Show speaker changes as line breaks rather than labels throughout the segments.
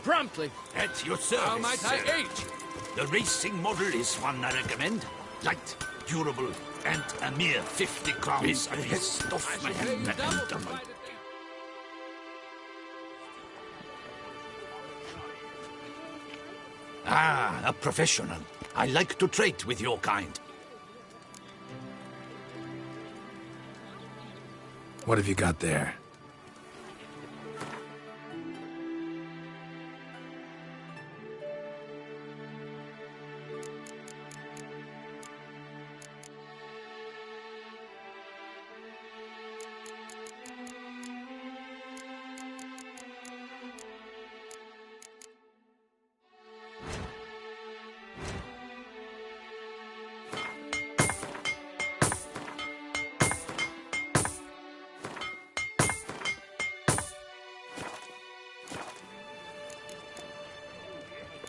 Promptly.
At your service,
How might I
sir.
aid?
The racing model is one I recommend. Light, durable, and a mere 50 crowns a piece. Off my hand and my... Ah, a professional. I like to trade with your kind.
What have you got there?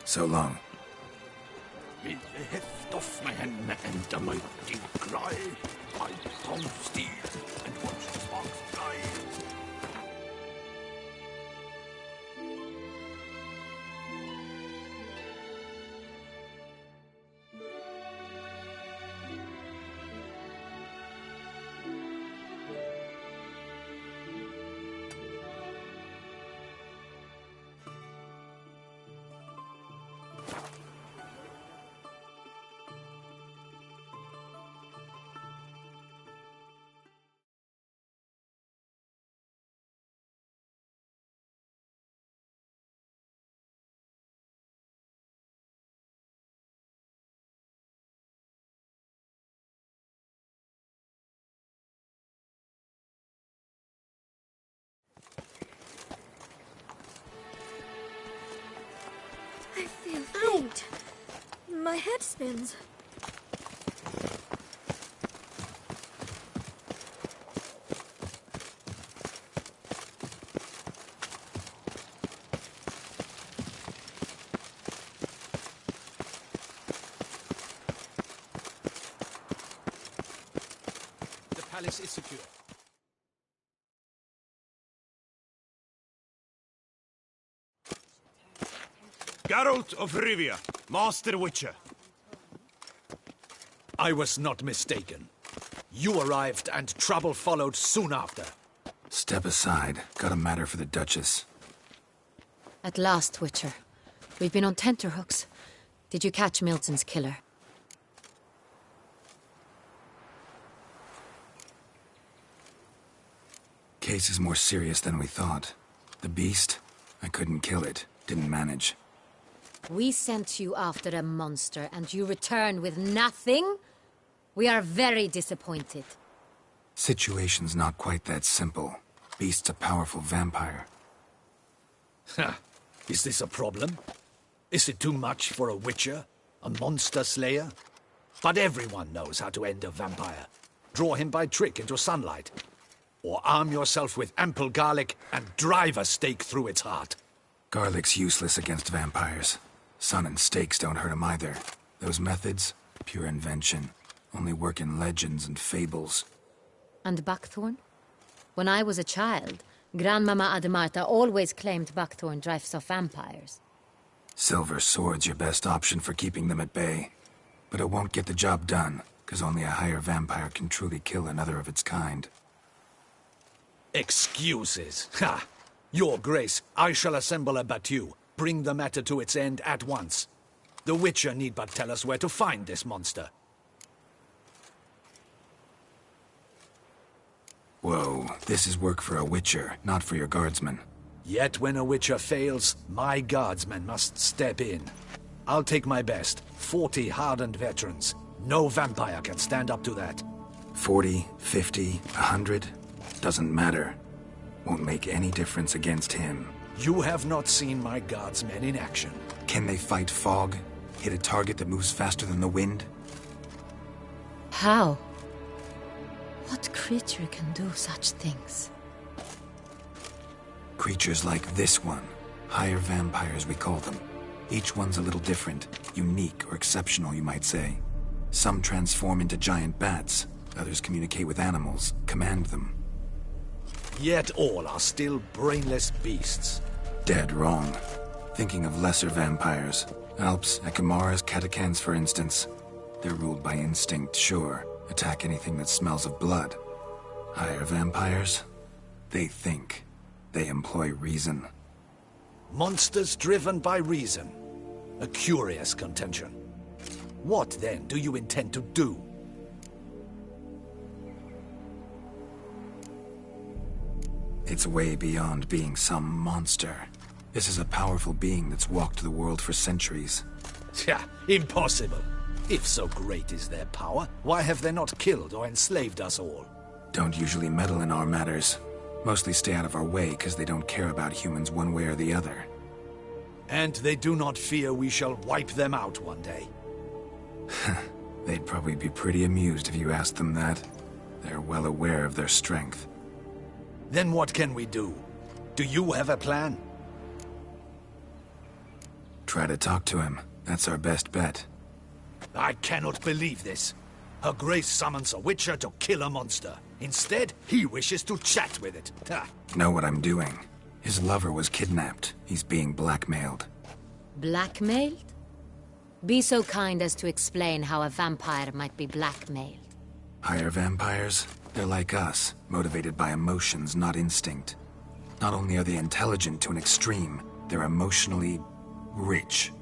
So long.
With the heft of my hand and a mighty cry, I pound steel and watch the sparks fly.
I feel faint. My head spins.
The palace is secure.
Geralt of Rivia, Master Witcher.
I was not mistaken. You arrived and trouble followed soon after.
Step aside. Got a matter for the Duchess.
At last, Witcher. We've been on tenterhooks. Did you catch Milton's killer?
Case is more serious than we thought. The beast? I couldn't kill it. Didn't manage.
We sent you after a monster, and you returned with nothing? We are very disappointed.
Situation's not quite that simple. Beast's a powerful vampire.
Ha! Is this a problem? Is it too much for a witcher? A monster slayer? But everyone knows how to end a vampire. Draw him by trick into sunlight. Or arm yourself with ample garlic and drive a stake through its heart.
Garlic's useless against vampires. Sun and stakes don't hurt him either. Those methods, pure invention. Only work in legends and fables.
And Buckthorn? When I was a child, Grandmama Ademarta always claimed Buckthorn drives off vampires.
Silver sword's your best option for keeping them at bay. But it won't get the job done, because only a higher vampire can truly kill another of its kind.
Excuses. Ha! Your Grace, I shall assemble a battue. Bring the matter to its end at once. The Witcher need but tell us where to find this monster.
Whoa, this is work for a Witcher, not for your guardsmen.
Yet when a Witcher fails, my guardsmen must step in. I'll take my best. 40 hardened veterans. No vampire can stand up to that.
40, 50, 100? Doesn't matter. Won't make any difference against him.
You have not seen my guardsmen in action.
Can they fight fog? Hit a target that moves faster than the wind?
How? What creature can do such things?
Creatures like this one. Higher vampires, we call them. Each one's a little different. Unique or exceptional, you might say. Some transform into giant bats. Others communicate with animals, command them.
Yet all are still brainless beasts.
Dead wrong. Thinking of lesser vampires. Alps, Ekamaras, Catacans, for instance. They're ruled by instinct, sure. Attack anything that smells of blood. Higher vampires? They think. They employ reason.
Monsters driven by reason. A curious contention. What, then, do you intend to do?
It's way beyond being some monster. This is a powerful being that's walked the world for centuries.
Yeah, impossible. If so great is their power, why have they not killed or enslaved us all?
Don't usually meddle in our matters. Mostly stay out of our way because they don't care about humans one way or the other.
And they do not fear we shall wipe them out one day.
They'd probably be pretty amused if you asked them that. They're well aware of their strength.
Then what can we do? Do you have a plan?
Try to talk to him. That's our best bet.
I cannot believe this. Her Grace summons a Witcher to kill a monster. Instead, he wishes to chat with it. Ha.
Know what I'm doing. His lover was kidnapped. He's being blackmailed.
Blackmailed? Be so kind as to explain how a vampire might be blackmailed.
Higher vampires? They're like us, motivated by emotions, not instinct. Not only are they intelligent to an extreme, they're emotionally rich.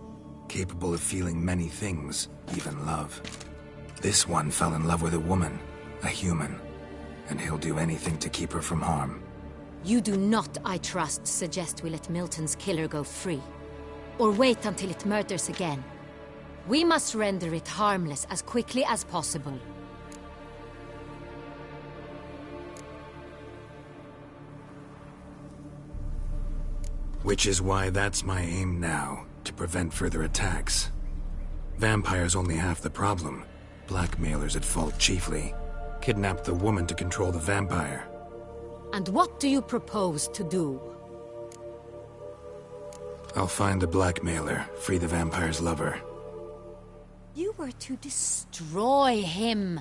Capable of feeling many things, even love. This one fell in love with a woman, a human, and he'll do anything to keep her from harm.
You do not, I trust, suggest we let Milton's killer go free. Or wait until it murders again. We must render it harmless as quickly as possible.
Which is why that's my aim now, to prevent further attacks. Vampires only half the problem. Blackmailers at fault chiefly. Kidnapped the woman to control the vampire.
And what do you propose to do?
I'll find the blackmailer, free the vampire's lover.
You were to destroy him,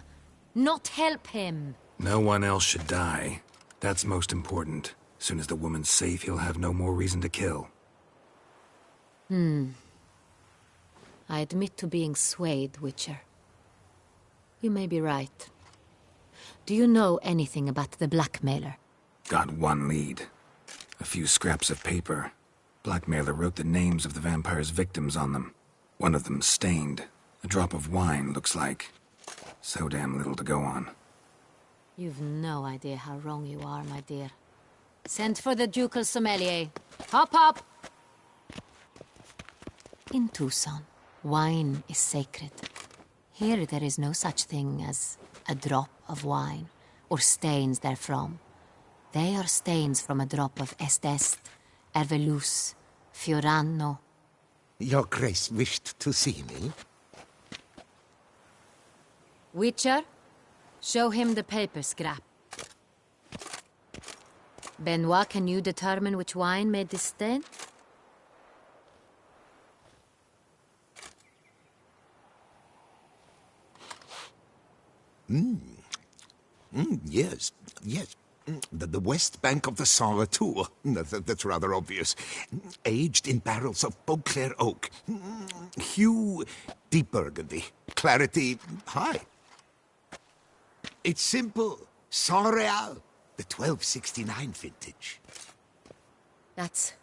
not help him.
No one else should die. That's most important. Soon as the woman's safe, he'll have no more reason to kill.
I admit to being swayed, Witcher. You may be right. Do you know anything about the blackmailer?
Got one lead. A few scraps of paper. Blackmailer wrote the names of the vampire's victims on them. One of them stained. A drop of wine, looks like. So damn little to go on.
You've no idea how wrong you are, my dear. Send for the ducal sommelier. Hop, hop! In Tucson, wine is sacred. Here there is no such thing as a drop of wine, or stains therefrom. They are stains from a drop of Est, Ervelus, Fiorano.
Your Grace wished to see me?
Witcher, show him the paper scrap. Benoit, can you determine which wine made this stain?
Yes, yes. The west bank of the Saint Latour. That's rather obvious. Aged in barrels of Beauclair oak. Hue, deep burgundy. Clarity, high. It's simple. Saint Real, the 1269 vintage.
That's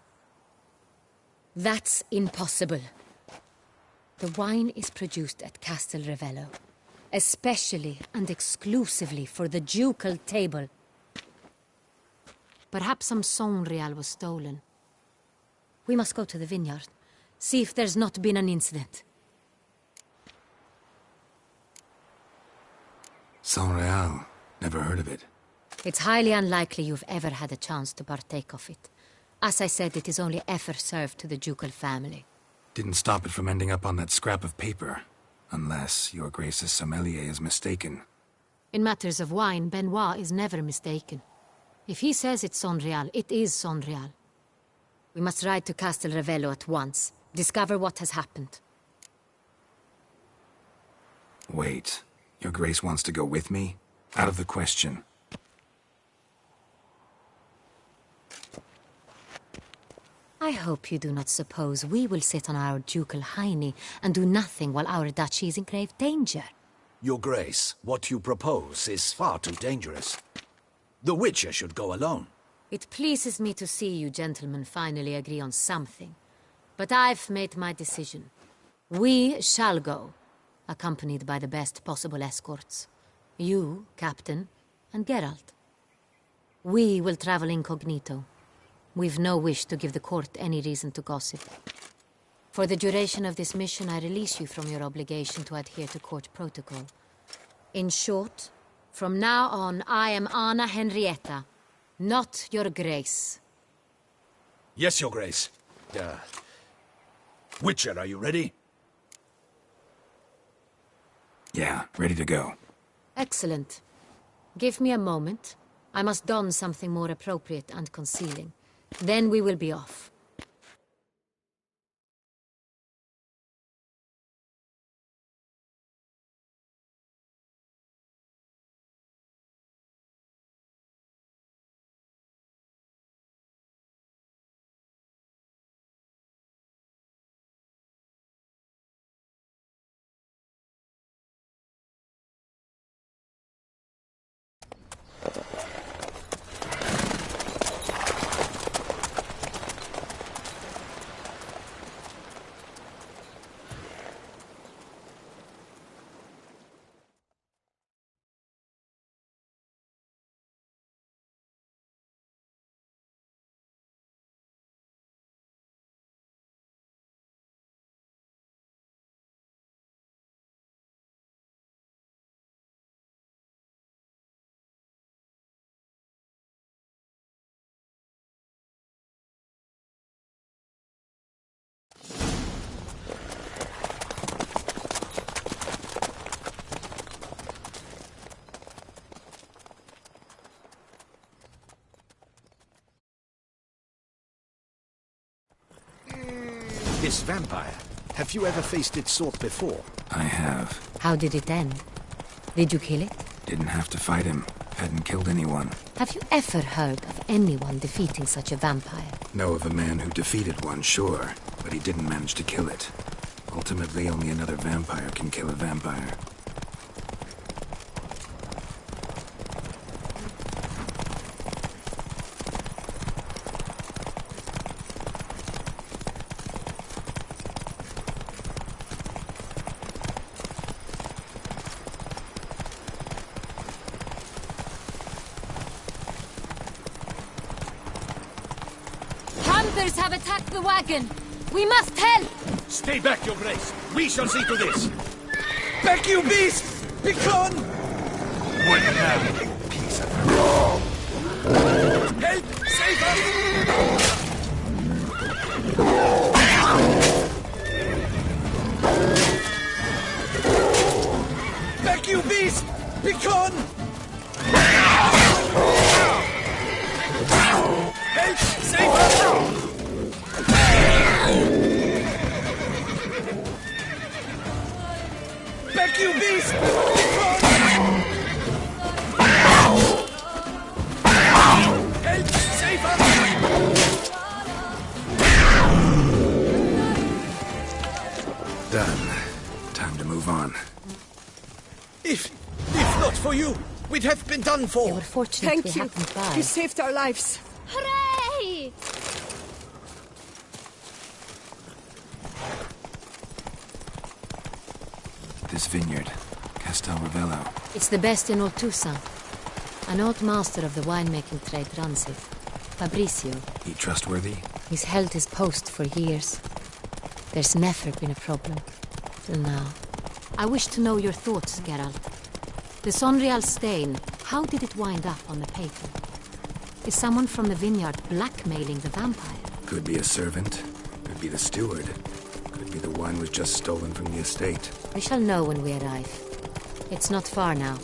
impossible. The wine is produced at Castel Ravello, especially and exclusively for the ducal table. Perhaps some Saint Real was stolen. We must go to the vineyard, see if there's not been an incident.
Saint Real. Never heard of it.
It's highly unlikely you've ever had a chance to partake of it. As I said, it is only ever served to the ducal family.
Didn't stop it from ending up on that scrap of paper. Unless your Grace's sommelier is mistaken.
In matters of wine, Benoit is never mistaken. If he says it's Saint Real, it is Saint Real. We must ride to Castel Ravello at once. Discover what has happened.
Wait. Your Grace wants to go with me? Out of the question.
I hope you do not suppose we will sit on our ducal hiney and do nothing while our duchy is in grave danger.
Your Grace, what you propose is far too dangerous. The Witcher should go alone.
It pleases me to see you gentlemen finally agree on something. But I've made my decision. We shall go, accompanied by the best possible escorts. You, Captain, and Geralt. We will travel incognito. We've no wish to give the court any reason to gossip. For the duration of this mission, I release you from your obligation to adhere to court protocol. In short, from now on, I am Anna Henrietta, not your Grace.
Yes, Your Grace. Witcher, are you ready?
Yeah, ready to go.
Excellent. Give me a moment. I must don something more appropriate and concealing. Then we will be off.
This vampire, have you ever faced its sort before?
I have.
How did it end? Did you kill it?
Didn't have to fight him. Hadn't killed anyone.
Have you ever heard of anyone defeating such a vampire?
Know of a man who defeated one, sure, but he didn't manage to kill it. Ultimately, only another vampire can kill a vampire.
Hunters have attacked the wagon! We must help!
Stay back, Your Grace. We shall see to this.
Back, you beast! Begone!
What now? Piece of...
Help! Save us! Back, you beast! Begone! Help! Save us! Back, you beast! Help! Save us!
Done. Time to move on.
If not for you, we'd have been done
They
for.
were fortunate we happened by.
You saved our lives.
Hooray!
This vineyard, Castel Ravello.
It's the best in Oltusa. An old master of the winemaking trade runs it. Fabricio.
He trustworthy?
He's held his post for years. There's never been a problem. Till now. I wish to know your thoughts, Geralt. The Sonreal stain, how did it wind up on the paper? Is someone from the vineyard blackmailing the vampire?
Could be a servant. Could be the steward. Could be the wine was just stolen from the estate.
We shall know when we arrive. It's not far now.